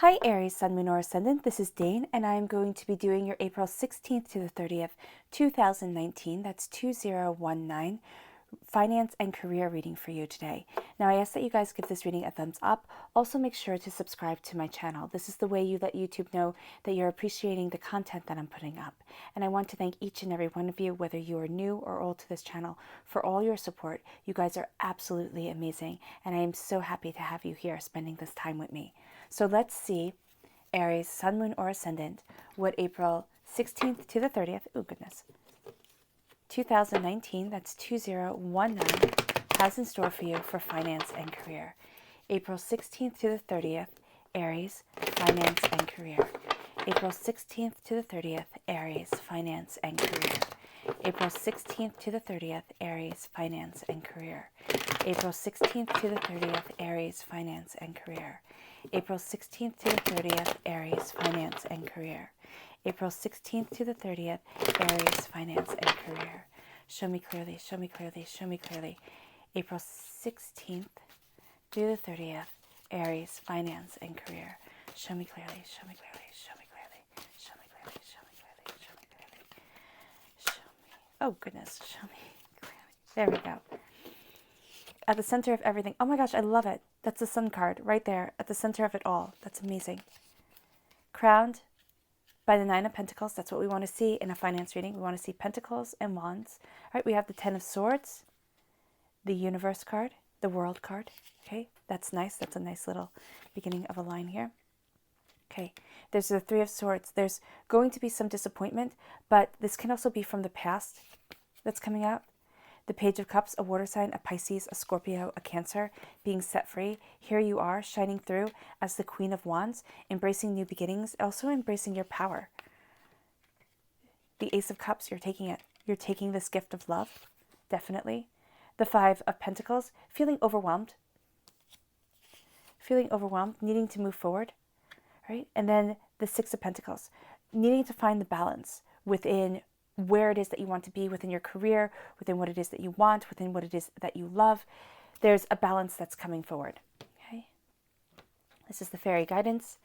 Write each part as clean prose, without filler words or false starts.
Hi Aries, Sun, Moon, or Ascendant. This is Dane, and I am going to be doing your April 16th to the 30th, 2019. That's 2019 finance and career reading for you today. Now, I ask that you guys give this reading a thumbs up. Also, make sure to subscribe to my channel. This is the way you let YouTube know that you're appreciating the content that I'm putting up. And I want to thank each and every one of you, whether you are new or old to this channel, for all your support. You guys are absolutely amazing, and I am so happy to have you here spending this time with me. So let's see, Aries, Sun, Moon, or Ascendant, what April 16th to the 30th, oh goodness, 2019, that's 2019, has in store for you for finance and career. April 16th to the 30th, Aries, finance and career. April 16th to the 30th, Aries, finance and career. April 16th to the 30th, Aries, finance and career. April 16th to the 30th, Aries, finance and career. April 16th to the 30th, Aries, finance and career. April 16th to the 30th, Aries, finance and career. Show me clearly, show me clearly, show me clearly. April 16th to the 30th, Aries, finance and career. Show me clearly, show me clearly, show me clearly, show me clearly, show me clearly, show me clearly. Show me, oh goodness, show me clearly. There we go. At the center of everything. Oh my gosh, I love it. That's the Sun card right there at the center of it all. That's amazing. Crowned by the Nine of Pentacles. That's what we want to see in a finance reading. We want to see Pentacles and Wands. All right, we have the Ten of Swords, the Universe card, the World card. Okay, that's nice. That's a nice little beginning of a line here. Okay, there's the Three of Swords. There's going to be some disappointment, but this can also be from the past that's coming out. The Page of Cups, a water sign, a Pisces, a Scorpio, a Cancer, being set free. Here you are, shining through as the Queen of Wands, embracing new beginnings, also embracing your power. The Ace of Cups, you're taking it. You're taking this gift of love, definitely. The Five of Pentacles, feeling overwhelmed. Feeling overwhelmed, needing to move forward, right? And then the Six of Pentacles, needing to find the balance within where it is that you want to be within your career, within what it is that you want, within what it is that you love. There's a balance that's coming forward. Okay. This is the fairy guidance.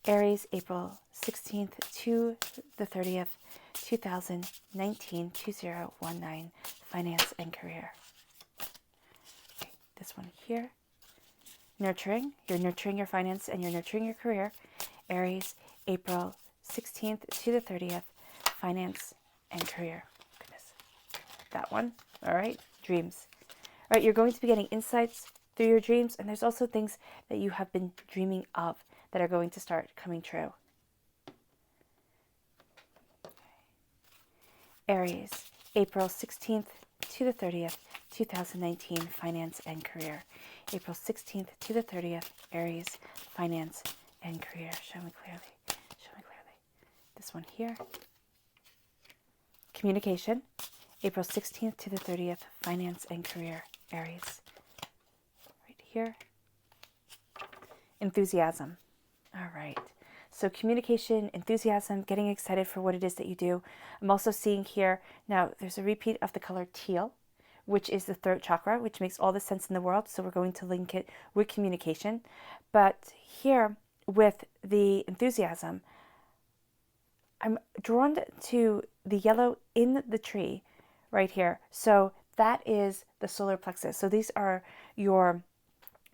Aries, April 16th to the 30th, 2019, 2019, finance and career. Okay, this one here. Nurturing. You're nurturing your finance and you're nurturing your career. Aries, April 16th to the 30th, finance and career. Goodness. That one. All right. Dreams. All right. You're going to be getting insights through your dreams, and there's also things that you have been dreaming of that are going to start coming true. Aries, April 16th to the 30th, 2019, finance and career. April 16th to the 30th, Aries, finance and career. Show me clearly. This one here. Communication, April 16th to the 30th, finance and career, Aries. Right here. Enthusiasm. All right. So communication, enthusiasm, getting excited for what it is that you do. I'm also seeing here, now there's a repeat of the color teal, which is the throat chakra, which makes all the sense in the world. So we're going to link it with communication. But here with the enthusiasm, I'm drawn to the yellow in the tree right here. So that is the solar plexus. So these are your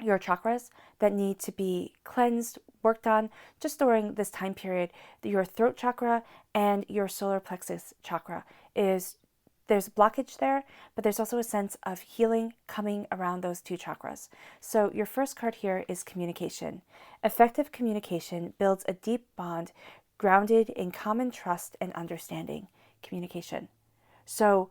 chakras that need to be cleansed, worked on just during this time period. Your throat chakra and your solar plexus chakra there's blockage there, but there's also a sense of healing coming around those two chakras. So your first card here is communication. Effective communication builds a deep bond grounded in common trust and understanding. Communication. So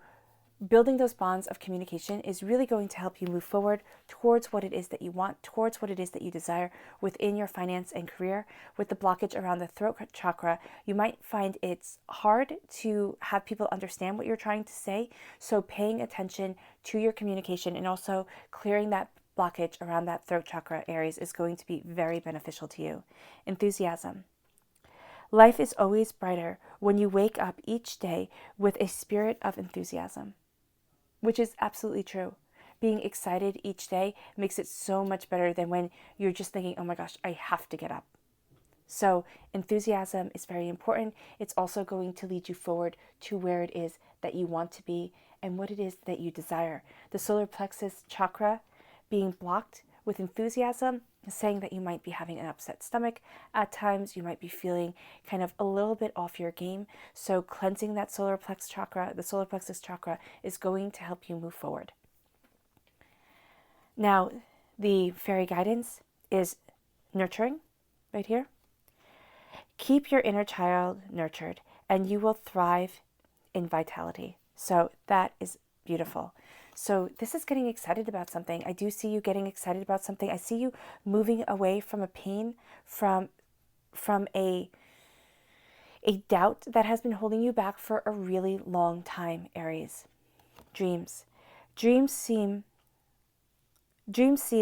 building those bonds of communication is really going to help you move forward towards what it is that you want, towards what it is that you desire within your finance and career. With the blockage around the throat chakra, you might find it's hard to have people understand what you're trying to say. So paying attention to your communication and also clearing that blockage around that throat chakra, Aries, is going to be very beneficial to you. Enthusiasm. Life is always brighter when you wake up each day with a spirit of enthusiasm, which is absolutely true. being excited each day makes it so much better than when you're just thinking, oh my gosh, I have to get up. So enthusiasm is very important. It's also going to lead you forward to where it is that you want to be and what it is that you desire. The solar plexus chakra being blocked with enthusiasm is saying that you might be having an upset stomach. At times, you might be feeling kind of a little bit off your game. So cleansing that solar plexus chakra, the solar plexus chakra, is going to help you move forward. Now, the fairy guidance is nurturing right here. Keep your inner child nurtured and you will thrive in vitality. So that is beautiful. So this is getting excited about something. I do see you getting excited about something. I see you moving away from a pain, from a doubt that has been holding you back for a really long time, Aries. Dreams. Dreams see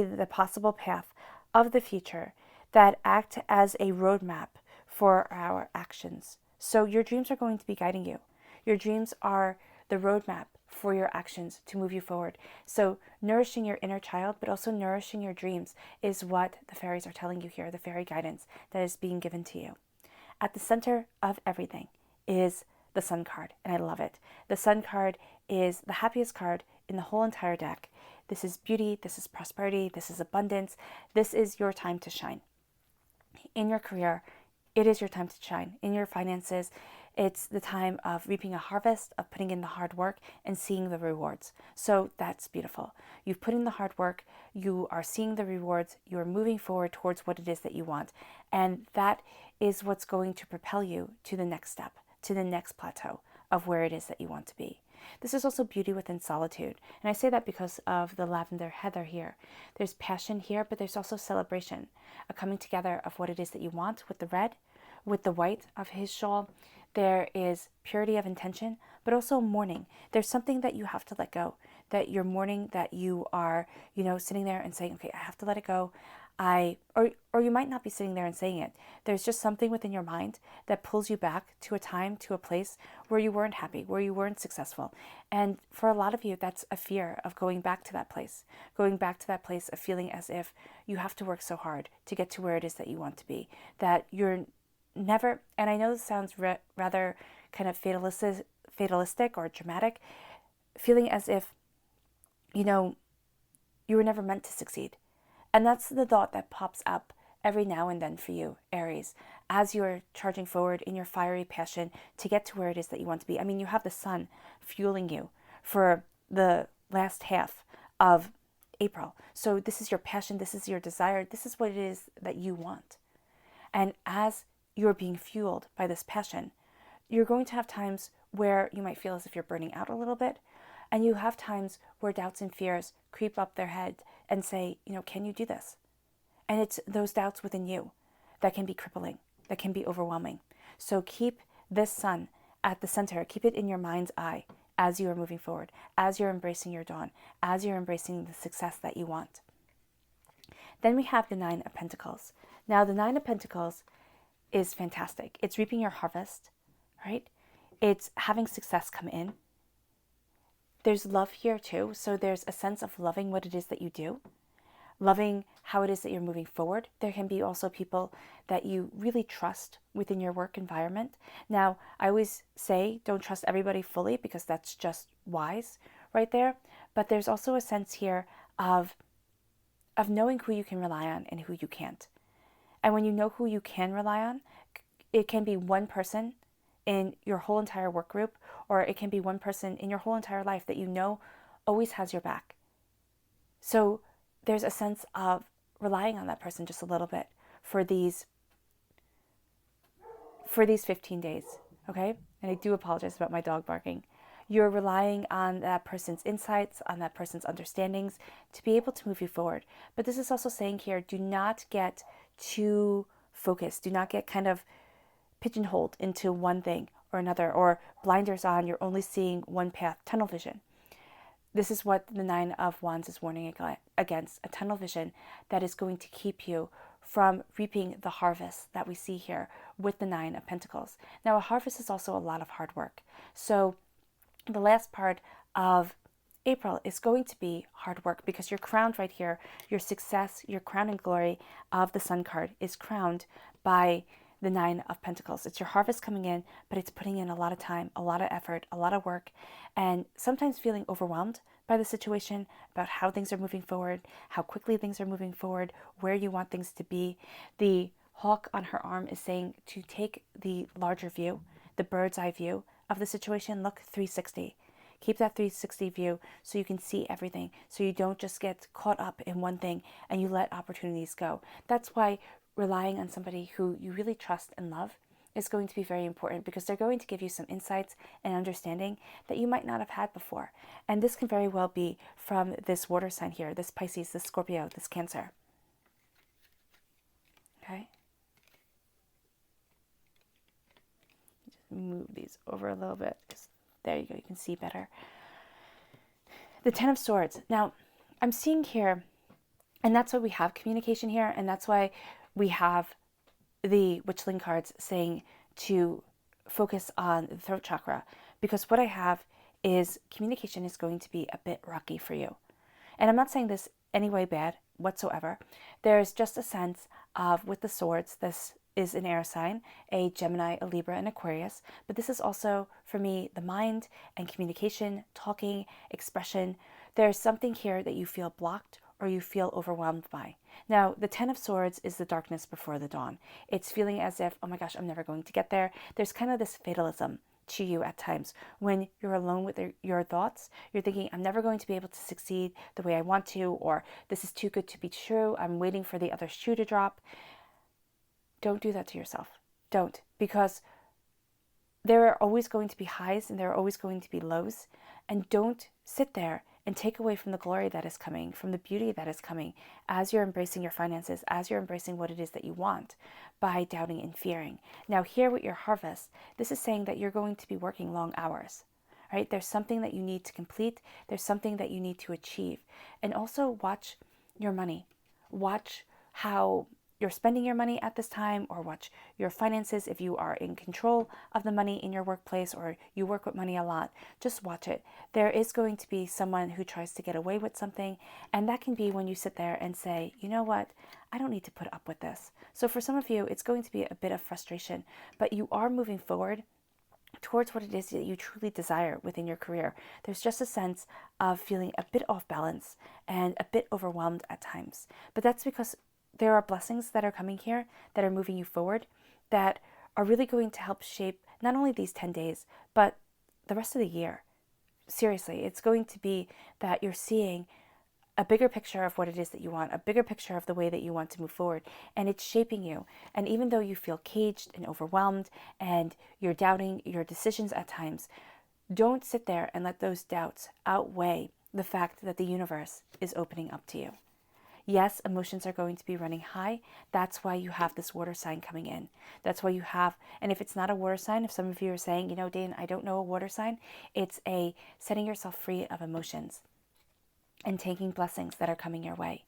the possible path of the future that act as a roadmap for our actions. So your dreams are going to be guiding you. Your dreams are the roadmap for your actions to move you forward. So nourishing your inner child, but also nourishing your dreams is what the fairies are telling you here, the fairy guidance that is being given to you. At the center of everything is the Sun card, and I love it. The Sun card is the happiest card in the whole entire deck. This is beauty, this is prosperity, this is abundance. This is your time to shine. In your career, it is your time to shine. In your finances, it's the time of reaping a harvest, of putting in the hard work and seeing the rewards. So that's beautiful. You've put in the hard work, you are seeing the rewards, you are moving forward towards what it is that you want. And that is what's going to propel you to the next step, to the next plateau of where it is that you want to be. This is also beauty within solitude. And I say that because of the lavender heather here. There's passion here, but there's also celebration, a coming together of what it is that you want with the red, with the white of his shawl. There is purity of intention, but also mourning. There's something that you have to let go, that you're mourning, that you are, sitting there and saying, okay, I have to let it go. Or you might not be sitting there and saying it. There's just something within your mind that pulls you back to a time, to a place where you weren't happy, where you weren't successful. And for a lot of you, that's a fear of going back to that place of feeling as if you have to work so hard to get to where it is that you want to be, that you're never, and I know this sounds rather kind of fatalistic or dramatic, feeling as if, you were never meant to succeed. And that's the thought that pops up every now and then for you, Aries, as you're charging forward in your fiery passion to get to where it is that you want to be. I mean, you have the sun fueling you for the last half of April. So this is your passion, this is your desire, this is what it is that you want. And as you're being fueled by this passion, you're going to have times where you might feel as if you're burning out a little bit. And you have times where doubts and fears creep up their head and say, can you do this? And it's those doubts within you that can be crippling, that can be overwhelming. So keep this sun at the center, keep it in your mind's eye as you are moving forward, as you're embracing your dawn, as you're embracing the success that you want. Then we have the Nine of Pentacles. Now, the Nine of Pentacles is fantastic. It's reaping your harvest, right? It's having success come in. There's love here too. So there's a sense of loving what it is that you do, loving how it is that you're moving forward. There can be also people that you really trust within your work environment. Now, I always say don't trust everybody fully because that's just wise right there. But there's also a sense here of knowing who you can rely on and who you can't. And when you know who you can rely on, it can be one person in your whole entire work group, or it can be one person in your whole entire life that always has your back. So there's a sense of relying on that person just a little bit for these 15 days, okay? And I do apologize about my dog barking. You're relying on that person's insights, on that person's understandings to be able to move you forward. But this is also saying here, do not get too focused. Do not get kind of pigeonholed into one thing or another, or blinders on, you're only seeing one path, tunnel vision. This is what the Nine of Wands is warning against, a tunnel vision that is going to keep you from reaping the harvest that we see here with the Nine of Pentacles. Now, a harvest is also a lot of hard work. So the last part of April is going to be hard work because you're crowned right here. Your success, your crown and glory of the Sun card is crowned by the Nine of Pentacles. It's your harvest coming in, but it's putting in a lot of time, a lot of effort, a lot of work, and sometimes feeling overwhelmed by the situation, about how things are moving forward, how quickly things are moving forward, where you want things to be. The hawk on her arm is saying to take the larger view, the bird's eye view of the situation. Look 360. Keep that 360 view so you can see everything, so you don't just get caught up in one thing and you let opportunities go. That's why relying on somebody who you really trust and love is going to be very important, because they're going to give you some insights and understanding that you might not have had before. And this can very well be from this water sign here, this Pisces, this Scorpio, this Cancer. Okay? Just move these over a little bit. There you go, you can see better. The Ten of Swords. Now, I'm seeing here, and that's why we have communication here, and that's why we have the Witchling cards saying to focus on the throat chakra, because what I have is communication is going to be a bit rocky for you. And I'm not saying this any way bad whatsoever. There's just a sense of, with the swords, this is an air sign, a Gemini, a Libra, and Aquarius. But this is also, for me, the mind and communication, talking, expression. There's something here that you feel blocked or you feel overwhelmed by. Now, the Ten of Swords is the darkness before the dawn. It's feeling as if, oh my gosh, I'm never going to get there. There's kind of this fatalism to you at times. When you're alone with your thoughts, you're thinking, I'm never going to be able to succeed the way I want to, or this is too good to be true. I'm waiting for the other shoe to drop. Don't do that to yourself. Don't, because there are always going to be highs and there are always going to be lows. And don't sit there and take away from the glory that is coming, from the beauty that is coming as you're embracing your finances, as you're embracing what it is that you want, by doubting and fearing. Now here with your harvest, this is saying that you're going to be working long hours, right? There's something that you need to complete. There's something that you need to achieve. And also watch your money. Watch how you're spending your money at this time, or watch your finances if you are in control of the money in your workplace or you work with money a lot. Just watch it. There is going to be someone who tries to get away with something, and that can be when you sit there and say, you know what, I don't need to put up with this. So for some of you, it's going to be a bit of frustration, but you are moving forward towards what it is that you truly desire within your career. There's just a sense of feeling a bit off balance and a bit overwhelmed at times, but that's because there are blessings that are coming here that are moving you forward, that are really going to help shape not only these 10 days, but the rest of the year. Seriously, it's going to be that you're seeing a bigger picture of what it is that you want, a bigger picture of the way that you want to move forward, and it's shaping you. And even though you feel caged and overwhelmed and you're doubting your decisions at times, don't sit there and let those doubts outweigh the fact that the universe is opening up to you. Yes, emotions are going to be running high. That's why you have this water sign coming in. That's why you have, and if it's not a water sign, if some of you are saying, you know, Dane, I don't know a water sign, it's a setting yourself free of emotions and taking blessings that are coming your way.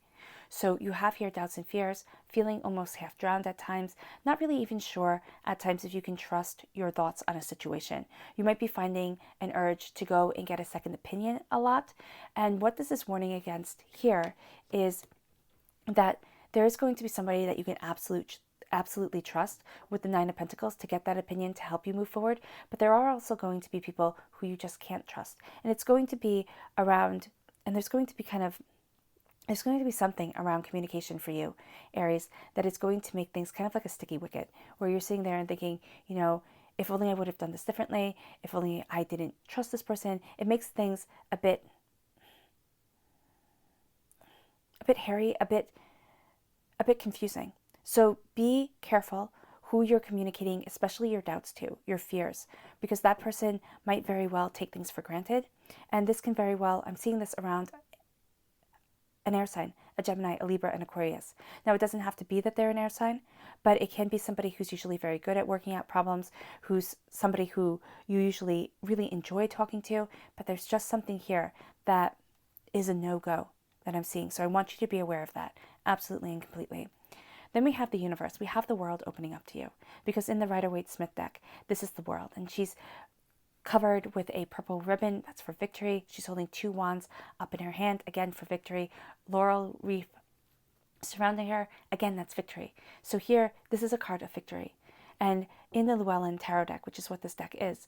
So you have here doubts and fears, feeling almost half drowned at times, not really even sure at times if you can trust your thoughts on a situation. You might be finding an urge to go and get a second opinion a lot. And what this is warning against here is that there is going to be somebody that you can absolutely trust with the Nine of Pentacles to get that opinion to help you move forward. But there are also going to be people who you just can't trust. And it's going to be around, and there's going to be something around communication for you, Aries, that is going to make things kind of like a sticky wicket, where you're sitting there and thinking, you know, if only I would have done this differently, if only I didn't trust this person. It makes things a bit hairy, a bit confusing. So be careful who you're communicating, especially your doubts to, your fears, because that person might very well take things for granted. And this can very well, I'm seeing this around an air sign, a Gemini, a Libra, and Aquarius. Now, it doesn't have to be that they're an air sign, but it can be somebody who's usually very good at working out problems, who's somebody who you usually really enjoy talking to, but there's just something here that is a no-go that I'm seeing. So I want you to be aware of that, absolutely and completely. Then we have the universe. We have the world opening up to you, because in the Rider-Waite-Smith deck, this is the world. And she's covered with a purple ribbon. That's for victory. She's holding 2 wands up in her hand, again for victory. Laurel wreath surrounding her, again, that's victory. So here, this is a card of victory. And in the Llewellyn Tarot deck, which is what this deck is,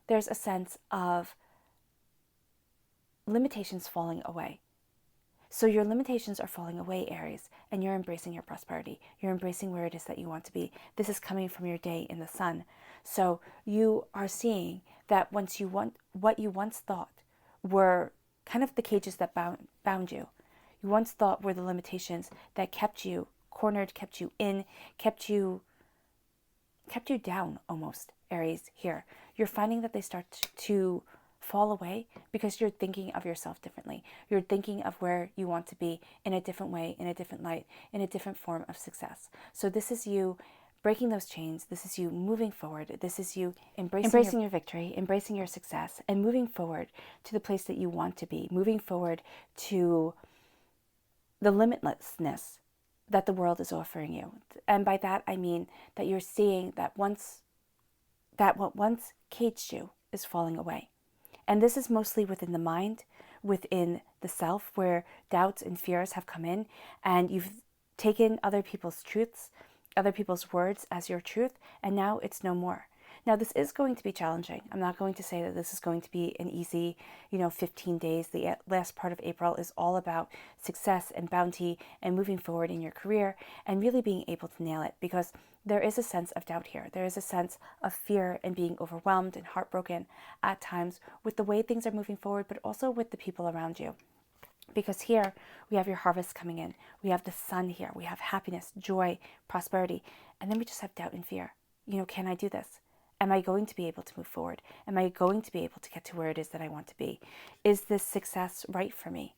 there's a sense of limitations falling away. So your limitations are falling away, Aries, and you're embracing your prosperity. You're embracing where it is that you want to be. This is coming from your day in the sun. So you are seeing that what you once thought were kind of the cages that bound you. You once thought were the limitations that kept you cornered, kept you in, kept you down almost, Aries, here. You're finding that they start to fall away because you're thinking of yourself differently. You're thinking of where you want to be in a different way, in a different light, in a different form of success. So this is you breaking those chains. This is you moving forward. This is you embracing your victory, embracing your success, and moving forward to the place that you want to be, moving forward to the limitlessness that the world is offering you. And by that, I mean that you're seeing that what once caged you is falling away. And this is mostly within the mind, within the self, where doubts and fears have come in, and you've taken other people's truths, other people's words as your truth, and now it's no more. Now, this is going to be challenging. I'm not going to say that this is going to be an easy, 15 days. The last part of April is all about success and bounty and moving forward in your career and really being able to nail it, because there is a sense of doubt here. There is a sense of fear and being overwhelmed and heartbroken at times with the way things are moving forward, but also with the people around you. Because here we have your harvest coming in. We have the sun here. We have happiness, joy, prosperity. And then we just have doubt and fear. Can I do this? Am I going to be able to move forward? Am I going to be able to get to where it is that I want to be? Is this success right for me?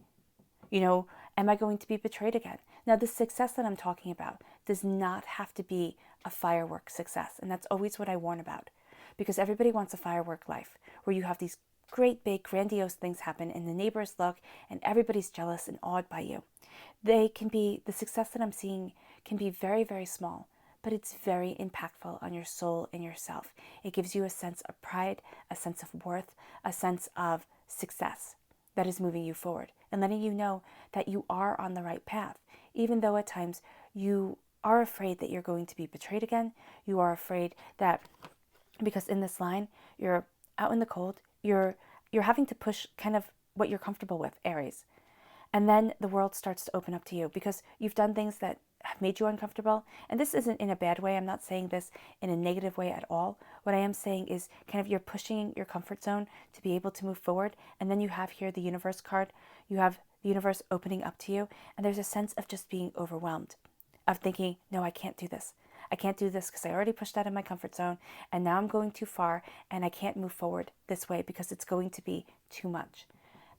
Am I going to be betrayed again? Now, the success that I'm talking about does not have to be a firework success. And that's always what I warn about. Because everybody wants a firework life where you have these great, big, grandiose things happen and the neighbors look and everybody's jealous and awed by you. The success that I'm seeing can be very, very small, but it's very impactful on your soul and yourself. It gives you a sense of pride, a sense of worth, a sense of success that is moving you forward and letting you know that you are on the right path, even though at times you are afraid that you're going to be betrayed again. You are afraid that, because in this line, you're out in the cold, you're having to push kind of what you're comfortable with, Aries. And then the world starts to open up to you because you've done things that have made you uncomfortable. And this isn't in a bad way. I'm not saying this in a negative way at all. What I am saying is kind of you're pushing your comfort zone to be able to move forward. And then you have here the universe card. You have the universe opening up to you. And there's a sense of just being overwhelmed, of thinking, no, I can't do this. I can't do this because I already pushed out of my comfort zone. And now I'm going too far and I can't move forward this way because it's going to be too much.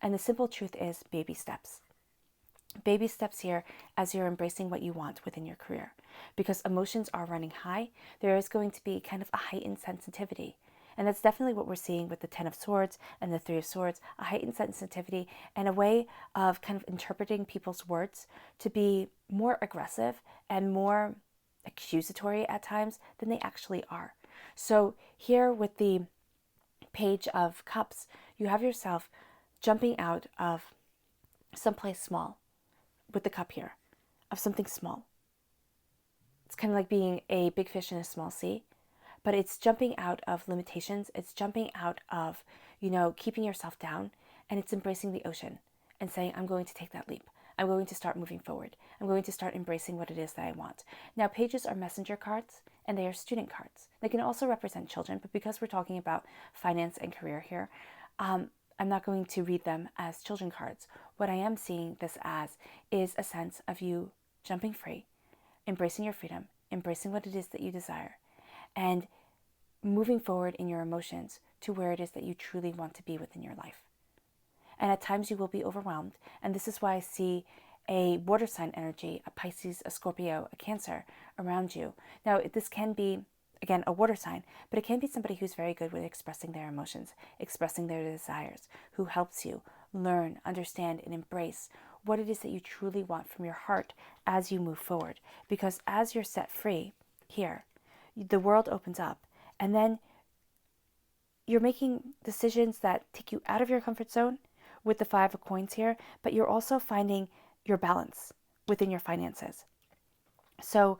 And the simple truth is baby steps. Baby steps here as you're embracing what you want within your career. Because emotions are running high, there is going to be kind of a heightened sensitivity. And that's definitely what we're seeing with the 10 of Swords and the 3 of Swords, a heightened sensitivity and a way of kind of interpreting people's words to be more aggressive and more accusatory at times than they actually are. So here with the Page of Cups, you have yourself jumping out of someplace small with the cup here, of something small. It's kind of like being a big fish in a small sea, but it's jumping out of limitations. It's jumping out of, keeping yourself down, and it's embracing the ocean and saying, I'm going to take that leap. I'm going to start moving forward. I'm going to start embracing what it is that I want. Now, pages are messenger cards, and they are student cards. They can also represent children, but because we're talking about finance and career here, I'm not going to read them as children cards. What I am seeing this as is a sense of you jumping free, embracing your freedom, embracing what it is that you desire, and moving forward in your emotions to where it is that you truly want to be within your life. And at times you will be overwhelmed. And this is why I see a water sign energy, a Pisces, a Scorpio, a Cancer around you. Now, this can be, again, a water sign, but it can be somebody who's very good with expressing their emotions, expressing their desires, who helps you learn, understand, and embrace what it is that you truly want from your heart as you move forward. Because as you're set free here, the world opens up, and then you're making decisions that take you out of your comfort zone with the Five of Coins here, but you're also finding your balance within your finances. So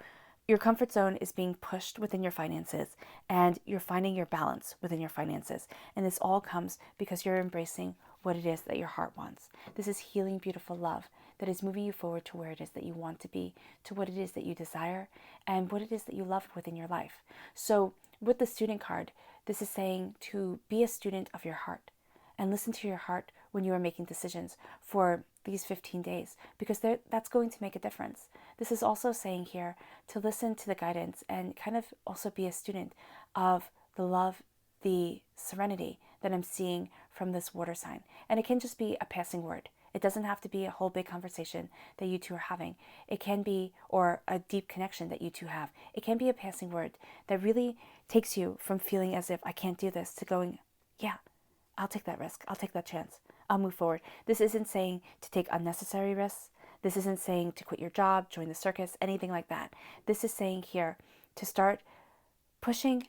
your comfort zone is being pushed within your finances, and you're finding your balance within your finances. And this all comes because you're embracing what it is that your heart wants. This is healing, beautiful love that is moving you forward to where it is that you want to be, to what it is that you desire, and what it is that you love within your life. So with the student card, this is saying to be a student of your heart and listen to your heart when you are making decisions for these 15 days, because that's going to make a difference. This is also saying here to listen to the guidance and kind of also be a student of the love, the serenity that I'm seeing from this water sign. And it can just be a passing word. It doesn't have to be a whole big conversation that you two are having. It can be, or a deep connection that you two have. It can be a passing word that really takes you from feeling as if I can't do this to going, yeah, I'll take that risk. I'll take that chance. I'll move forward. This isn't saying to take unnecessary risks. This isn't saying to quit your job, join the circus, anything like that. This is saying here to start pushing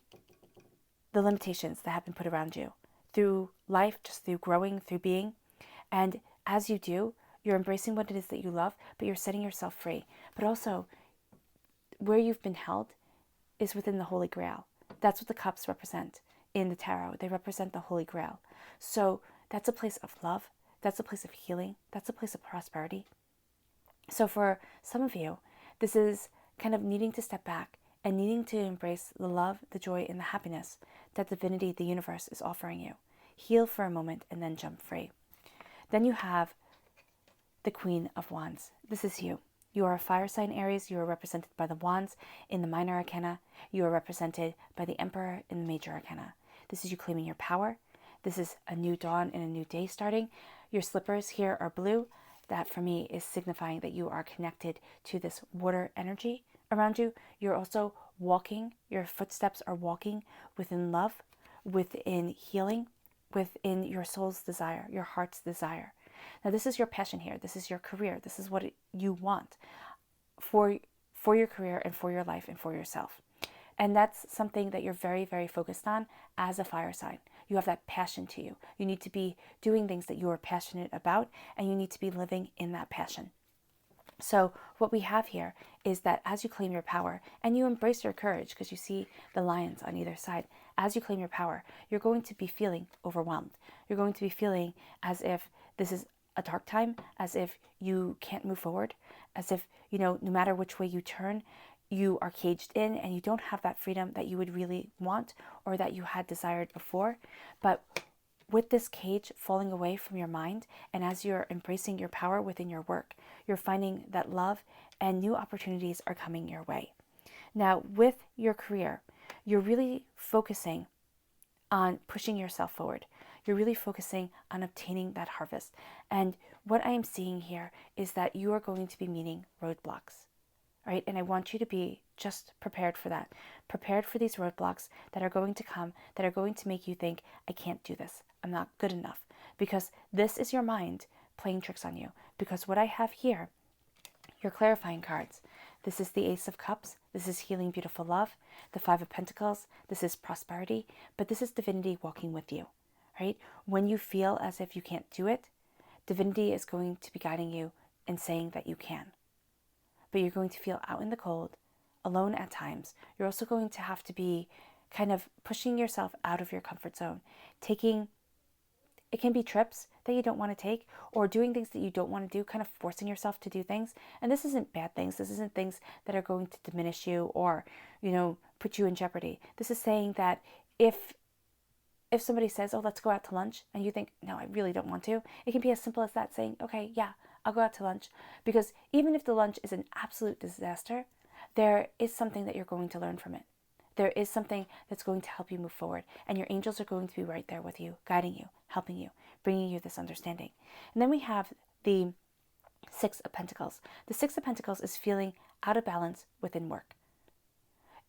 the limitations that have been put around you through life, just through growing, through being. And as you do, you're embracing what it is that you love, but you're setting yourself free. But also, where you've been held is within the Holy Grail. That's what the cups represent in the tarot. They represent the Holy Grail. So that's a place of love. That's a place of healing. That's a place of prosperity. So for some of you, this is kind of needing to step back and needing to embrace the love, the joy, and the happiness that divinity, the universe, is offering you. Heal for a moment and then jump free. Then you have the Queen of Wands. This is you. You are a fire sign, Aries. You are represented by the Wands in the minor arcana. You are represented by the Emperor in the major arcana. This is you claiming your power. This is a new dawn and a new day starting. Your slippers here are blue. That for me is signifying that you are connected to this water energy around you. You're also walking. Your footsteps are walking within love, within healing, within your soul's desire, your heart's desire. Now, this is your passion here. This is your career. This is what you want for your career and for your life and for yourself. And that's something that you're very, very focused on as a fire sign. You have that passion to you. You need to be doing things that you are passionate about, and you need to be living in that passion. So what we have here is that as you claim your power and you embrace your courage, because you see the lions on either side, as you claim your power, you're going to be feeling overwhelmed. You're going to be feeling as if this is a dark time, as if you can't move forward, as if, no matter which way you turn, you are caged in and you don't have that freedom that you would really want or that you had desired before. But with this cage falling away from your mind, and as you're embracing your power within your work, you're finding that love and new opportunities are coming your way. Now, with your career, you're really focusing on pushing yourself forward. You're really focusing on obtaining that harvest. And what I am seeing here is that you are going to be meeting roadblocks, right? And I want you to be just prepared for that. Prepared for these roadblocks that are going to come, that are going to make you think, I can't do this. I'm not good enough. Because this is your mind playing tricks on you. Because what I have here, your clarifying cards. This is the Ace of Cups. This is healing, beautiful love. The Five of Pentacles. This is prosperity. But this is divinity walking with you, right? When you feel as if you can't do it, divinity is going to be guiding you and saying that you can. But you're going to feel out in the cold, alone at times. You're also going to have to be kind of pushing yourself out of your comfort zone. It can be trips that you don't want to take, or doing things that you don't want to do, kind of forcing yourself to do things. And this isn't bad things. This isn't things that are going to diminish you or, put you in jeopardy. This is saying that if somebody says, oh, let's go out to lunch, and you think, no, I really don't want to, it can be as simple as that, saying, okay, yeah, I'll go out to lunch. Because even if the lunch is an absolute disaster, there is something that you're going to learn from it. There is something that's going to help you move forward. And your angels are going to be right there with you, guiding you, helping you, bringing you this understanding. And then we have the Six of Pentacles. The Six of Pentacles is feeling out of balance within work.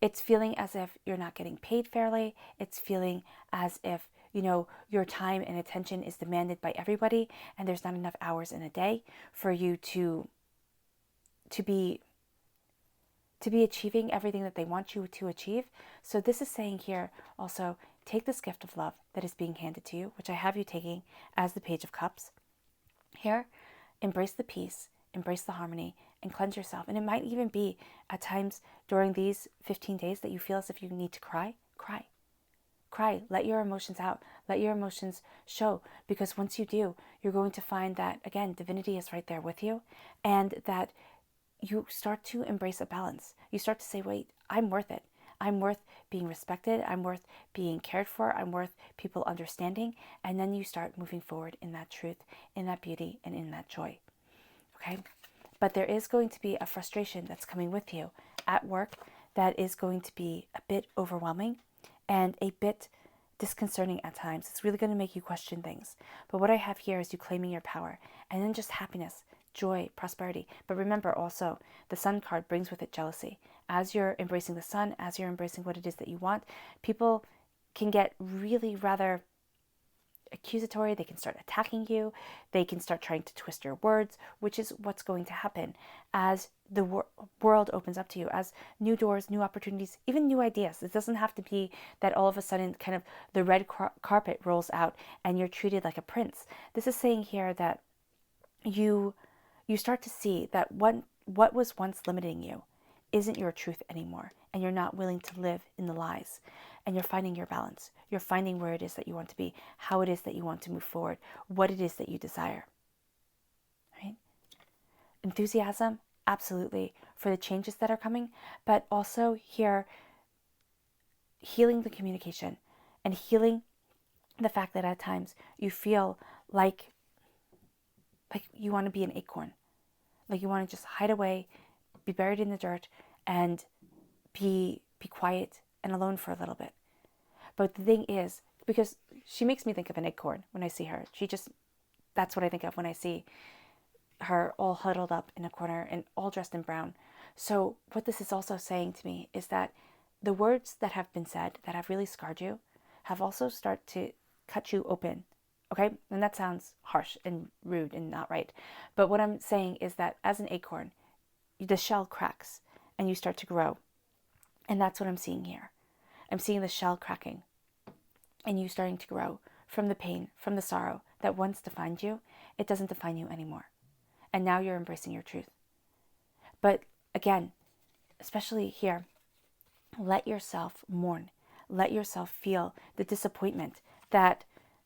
It's feeling as if you're not getting paid fairly. It's feeling as if, your time and attention is demanded by everybody, and there's not enough hours in a day for you to be achieving everything that they want you to achieve. So this is saying here also, take this gift of love that is being handed to you, which I have you taking as the Page of Cups. Here, embrace the peace, embrace the harmony, and cleanse yourself. And it might even be at times during these 15 days that you feel as if you need to cry. Cry, let your emotions out, let your emotions show, because once you do, you're going to find that, again, divinity is right there with you, and that you start to embrace a balance. You start to say, wait, I'm worth it. I'm worth being respected. I'm worth being cared for. I'm worth people understanding. And then you start moving forward in that truth, in that beauty, and in that joy. Okay? But there is going to be a frustration that's coming with you at work that is going to be a bit overwhelming and a bit disconcerting at times. It's really going to make you question things. But what I have here is you claiming your power, and then just happiness, joy, prosperity. But remember also, the Sun card brings with it jealousy. As you're embracing the Sun, as you're embracing what it is that you want, people can get really rather accusatory. They can start attacking you. They can start trying to twist your words, which is what's going to happen as the world opens up to you, as new doors, new opportunities, even new ideas. It doesn't have to be that all of a sudden kind of the red carpet rolls out and you're treated like a prince. This is saying here that you start to see that what was once limiting you isn't your truth anymore, and you're not willing to live in the lies, and you're finding your balance. You're finding where it is that you want to be, how it is that you want to move forward, what it is that you desire. Right? Enthusiasm, absolutely, for the changes that are coming, but also here, healing the communication and healing the fact that at times you feel like you want to be an acorn, like you want to just hide away, be buried in the dirt, and be quiet and alone for a little bit. But the thing is, because she makes me think of an acorn when I see her. That's what I think of when I see her all huddled up in a corner and all dressed in brown. So what this is also saying to me is that the words that have been said that have really scarred you have also started to cut you open. Okay? And that sounds harsh and rude and not right. But what I'm saying is that as an acorn, the shell cracks and you start to grow. And that's what I'm seeing here. I'm seeing the shell cracking and you starting to grow from the pain, from the sorrow that once defined you. It doesn't define you anymore. And now you're embracing your truth. But again, especially here, let yourself mourn. Let yourself feel the disappointment that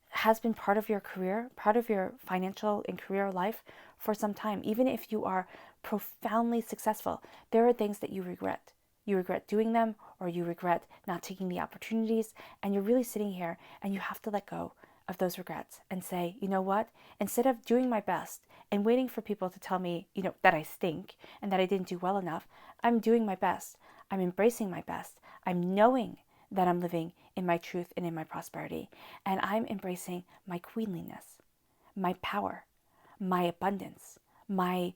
has been part of your career, part of your financial and career life for some time. Even if you are profoundly successful, there are things that you regret. You regret doing them, or you regret not taking the opportunities, and you're really sitting here and you have to let go of those regrets and say, you know what, instead of doing my best and waiting for people to tell me, that I stink and that I didn't do well enough, I'm doing my best. I'm embracing my best. I'm knowing that I'm living in my truth and in my prosperity, and I'm embracing my queenliness, my power, my abundance, my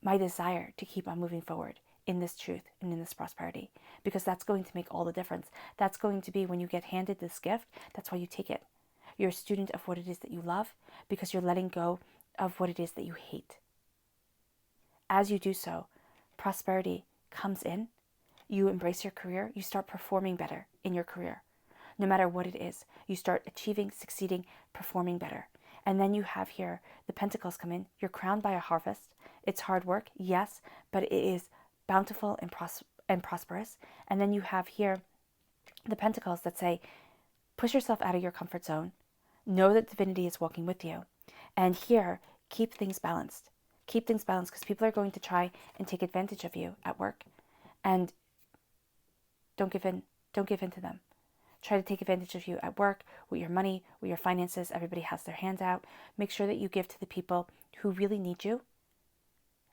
desire to keep on moving forward in this truth and in this prosperity, because that's going to make all the difference. That's going to be when you get handed this gift, that's why you take it. You're a student of what it is that you love, because you're letting go of what it is that you hate. As you do so, prosperity comes in. You embrace your career. You start performing better in your career. No matter what it is, you start achieving, succeeding, performing better. And then you have here the pentacles come in. You're crowned by a harvest. It's hard work, yes, but it is bountiful and prosperous. And then you have here the pentacles that say, push yourself out of your comfort zone. Know that divinity is walking with you. And here, keep things balanced. Keep things balanced, because people are going to try and take advantage of you at work. And don't give in. Don't give in to them. Try to take advantage of you at work, with your money, with your finances. Everybody has their hands out. Make sure that you give to the people who really need you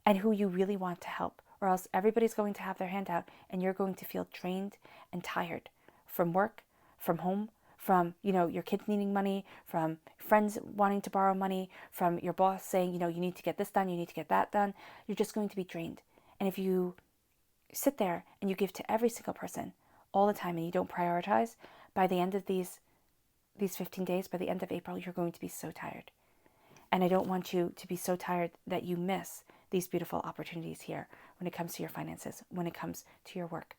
and who you really want to help, or else everybody's going to have their hand out and you're going to feel drained and tired from work, from home, from, your kids needing money, from friends wanting to borrow money, from your boss saying, you need to get this done, you need to get that done. You're just going to be drained. And if you sit there and you give to every single person all the time and you don't prioritize, by the end of these 15 days, by the end of April, you're going to be so tired. And I don't want you to be so tired that you miss these beautiful opportunities here when it comes to your finances, when it comes to your work.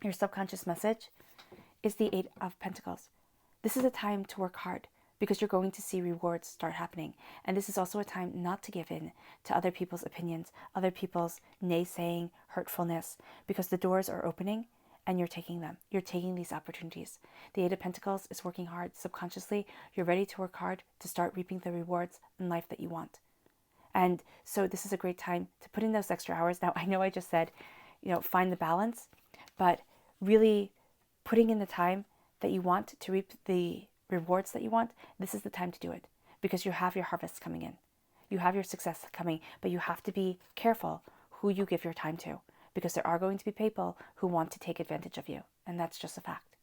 Your subconscious message is the Eight of Pentacles. This is a time to work hard because you're going to see rewards start happening. And this is also a time not to give in to other people's opinions, other people's naysaying, hurtfulness, because the doors are opening and you're taking them. You're taking these opportunities. The Eight of Pentacles is working hard. Subconsciously, you're ready to work hard to start reaping the rewards in life that you want. And so this is a great time to put in those extra hours. Now, I know I just said, find the balance, but really putting in the time that you want to reap the rewards that you want, this is the time to do it, because you have your harvest coming in. You have your success coming, but you have to be careful who you give your time to, because there are going to be people who want to take advantage of you, and that's just a fact.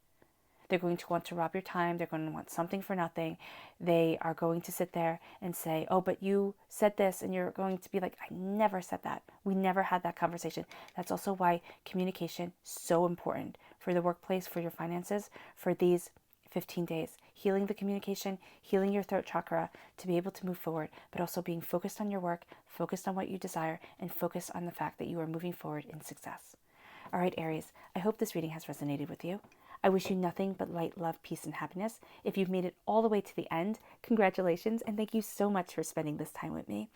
They're going to want to rob your time. They're going to want something for nothing. They are going to sit there and say, oh, but you said this, and you're going to be like, I never said that. We never had that conversation. That's also why communication is so important for the workplace, for your finances, for these 15 days. Healing the communication, healing your throat chakra to be able to move forward, but also being focused on your work, focused on what you desire, and focused on the fact that you are moving forward in success. All right, Aries, I hope this reading has resonated with you. I wish you nothing but light, love, peace, and happiness. If you've made it all the way to the end, congratulations, and thank you so much for spending this time with me.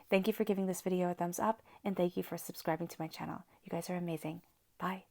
Thank you for giving this video a thumbs up, and thank you for subscribing to my channel. You guys are amazing. Bye.